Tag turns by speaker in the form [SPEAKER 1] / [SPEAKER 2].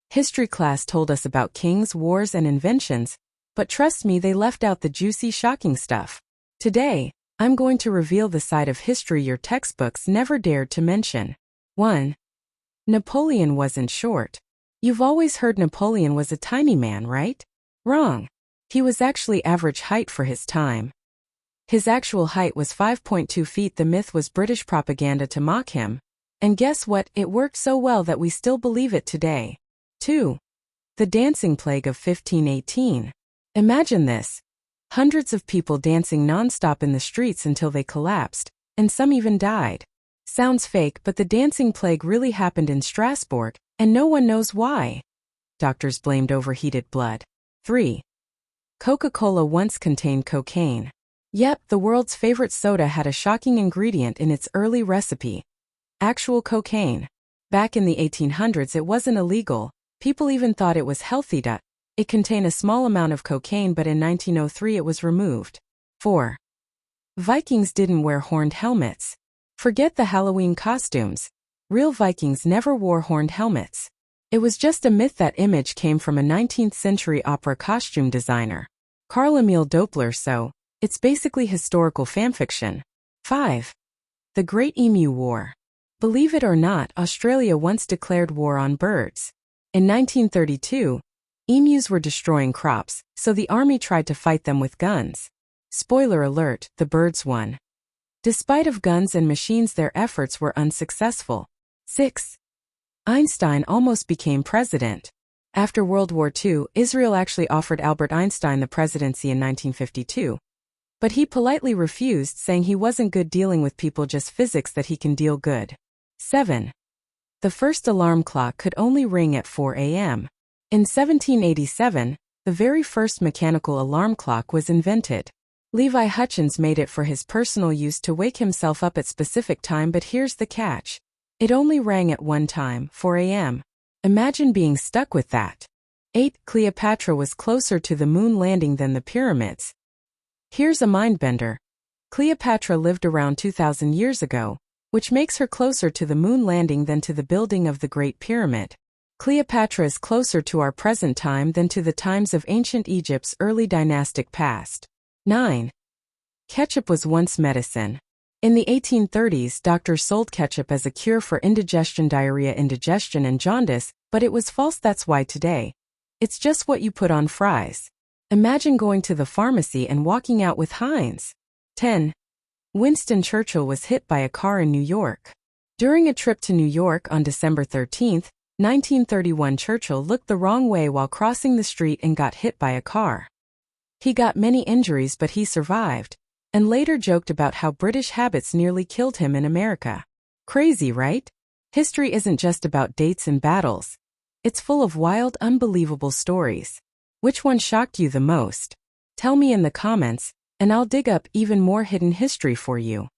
[SPEAKER 1] History class told us about kings, wars, and inventions, but trust me, they left out the juicy, shocking stuff. Today, I'm going to reveal the side of history your textbooks never dared to mention. 1. Napoleon wasn't short. You've always heard Napoleon was a tiny man, right? Wrong. He was actually average height for his time. His actual height was 5.2 feet. The myth was British propaganda to mock him. And guess what? It worked so well that we still believe it today. 2. The dancing plague of 1518. Imagine this. Hundreds of people dancing non-stop in the streets until they collapsed, and some even died. Sounds fake, but the dancing plague really happened in Strasbourg, and no one knows why. Doctors blamed overheated blood. 3. Coca-Cola once contained cocaine. Yep, the world's favorite soda had a shocking ingredient in its early recipe. Actual cocaine. Back in the 1800s it wasn't illegal. People even thought it was healthy. It contained a small amount of cocaine, but in 1903 it was removed. 4. Vikings didn't wear horned helmets. Forget the Halloween costumes. Real Vikings never wore horned helmets. It was just a myth. That image came from a 19th century opera costume designer, Carl Emil Doppler, so it's basically historical fanfiction. 5. The Great Emu War. Believe it or not, Australia once declared war on birds. In 1932, emus were destroying crops, so the army tried to fight them with guns. Spoiler alert, the birds won. Despite of guns and machines, their efforts were unsuccessful. 6. Einstein almost became president. After World War II, Israel actually offered Albert Einstein the presidency in 1952. But he politely refused, saying he wasn't good dealing with people, just physics that he can deal good. 7. The first alarm clock could only ring at 4 a.m. In 1787, the very first mechanical alarm clock was invented. Levi Hutchins made it for his personal use to wake himself up at specific time, but here's the catch. It only rang at one time, 4 a.m. Imagine being stuck with that. 8. Cleopatra was closer to the moon landing than the pyramids. Here's a mindbender. Cleopatra lived around 2,000 years ago, which makes her closer to the moon landing than to the building of the Great Pyramid. Cleopatra is closer to our present time than to the times of ancient Egypt's early dynastic past. 9. Ketchup was once medicine. In the 1830s, doctors sold ketchup as a cure for indigestion, diarrhea, indigestion, and jaundice, but it was false. That's why today, it's just what you put on fries. Imagine going to the pharmacy and walking out with Heinz. 10. Winston Churchill was hit by a car in New York. During a trip to New York on December 13, 1931, Churchill looked the wrong way while crossing the street and got hit by a car. He got many injuries, but he survived, and later joked about how British habits nearly killed him in America. Crazy, right? History isn't just about dates and battles. It's full of wild, unbelievable stories. Which one shocked you the most? Tell me in the comments, and I'll dig up even more hidden history for you.